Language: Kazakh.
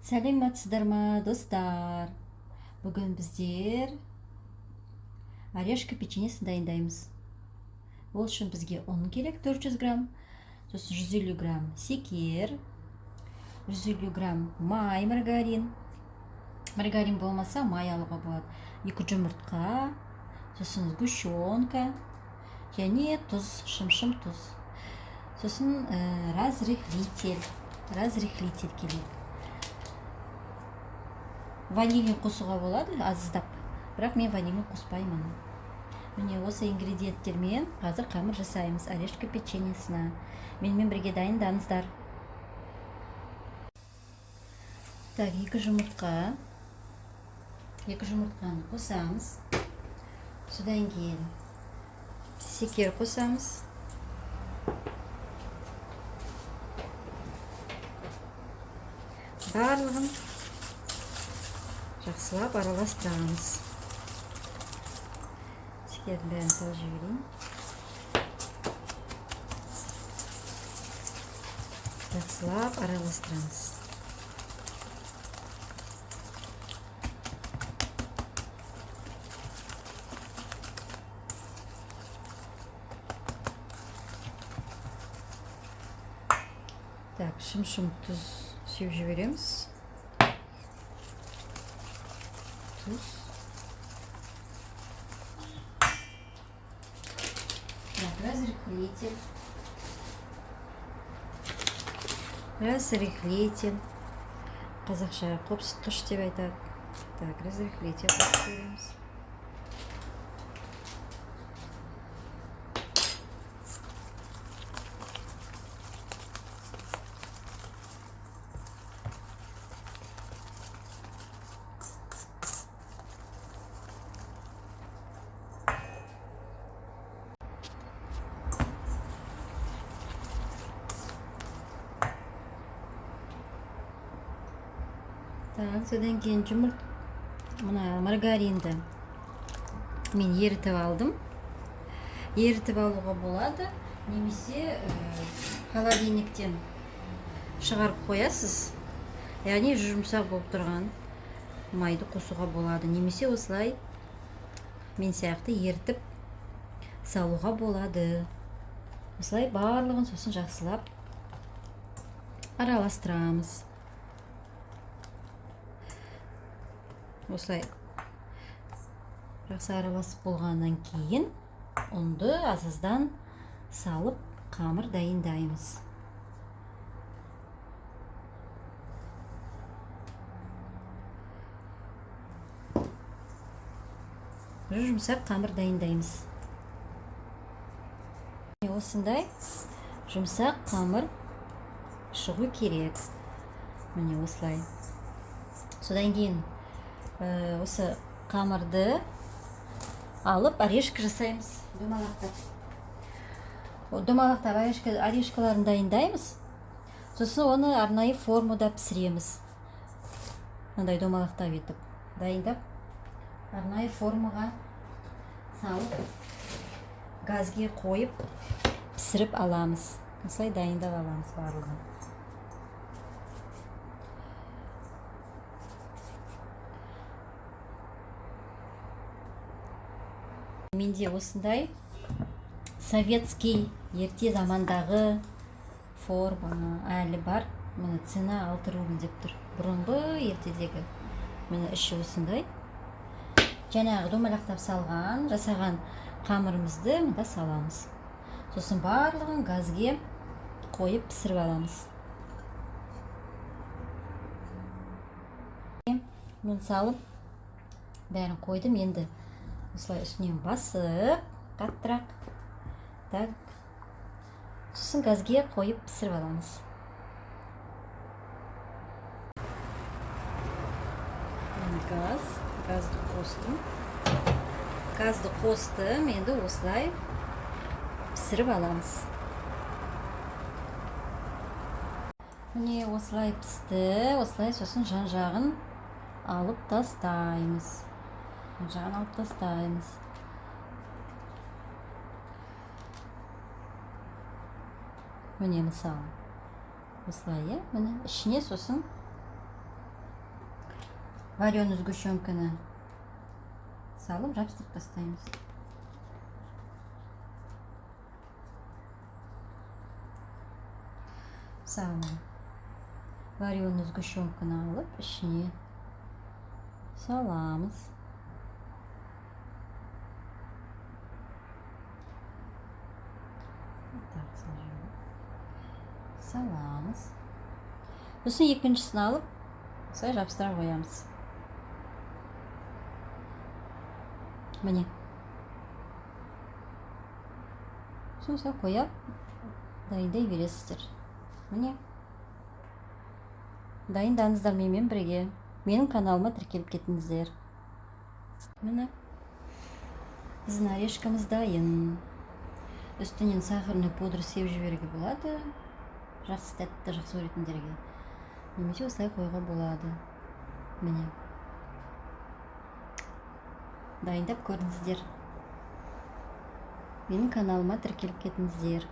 Сәлеметсіздер ма, достар? Бүгін біздер орешка печеньесін дайындаймыз. Ол үшін бізге ұн керек 400 грамм, сосын 150 грамм секер, 150 грамм май, маргарин. Маргарин болмаса май алуға болады. 2 жұмыртқа, сосын сгущенка және тұз, шым тұз. Сосын разрыхлитель керек. Ванилин қосуға болады, аздап, бірақ мен ванилин қоспаймын. Міне осы ингредиенттермен қазір қамыр жасаймыз орешка печеньесіне. Менімен бірге дайындаңыздар. Так, 2 жұмыртқаны қосамыз. Содан кейін секер қосамыз. Барлығын жақсылап араластырамыз. Секердің бәрін салып жіберейін. Жақсылап араластырамыз. Так, шым тұз сеуіп жібереміз. Тұз. Разрыхлитель. Қазақша қопсытқыш деп айтады. Так, разрыхлитель қосып жібереміз. Так, содан кейін мына маргаринді мен ерітіп алдым. Ерітіп алуға болады, немесе холодильниктен шығарып қоясыз. Яғни жұмсақ болып тұрған майды қосуға болады, немесе осылай мен сияқты ерітіп салуға болады. Осылай барлығын сосын жақсылап араластырамыз. Осылай жақсы араласып болғаннан кейін ұнды азыздан салып қамыр дайындаймыз. Жұмсақ қамыр дайындаймыз. Осындай жұмсақ қамыр шығу керек. Міне осылай. Содан кейін осы қамырды алып орешка жасаймыз. Домалақтап орешкаларын дайындаймыз. Сосын оны арнайы формада пісіреміз. Мындай домалақтап етіп дайындап, арнайы формаға салып, газге қойып пісіріп аламыз. Осылай дайындап аламыз барлығын. Менде осындай советский ерте замандағы форма әлі бар. Міне цена 6 рубль деп тұр. Бұрынғы ертедегі. Міне іші осындай. Жаңағы домалақтап жасаған қамырымызды мұнда саламыз. Сосын барлығын газге қойып пісіріп аламыз. Мен салып бәрін қойдым. Енді осылай үстінен басып, қаттырақ. Так. Сосын газге қойып пісіріп аламыз. Газды қостым. Газды қостым, енді осылай пісіріп аламыз. Міне осылай пісті. Осылай сосын жан-жағын алып тастаймыз. Міне мысалы. Осылай, міне ішіне сосын вареный сгущенканы салып жабыстырып тастаймыз. Мысалы, вареный сгущенканы алып, ішіне саламыз. Саламыз. Сосын екіншісін алып, осылай жабыстыра қоямыз. Міне. Сосын қояп, дайындай бересіздер. Міне. Дайындаңыздар менімен бірге. Менің каналыма тіркеліп кетіңіздер. Міне. Біздің орешкамыз дайын. Үстінен сахарный пудра сеп жіберуге болады. Жақсы тәтті жақсы көретіндерге. Немесе осылай қоюға болады. Міне. Дайындап көріңіздер. Менің каналыма тіркеліп кетіңіздер.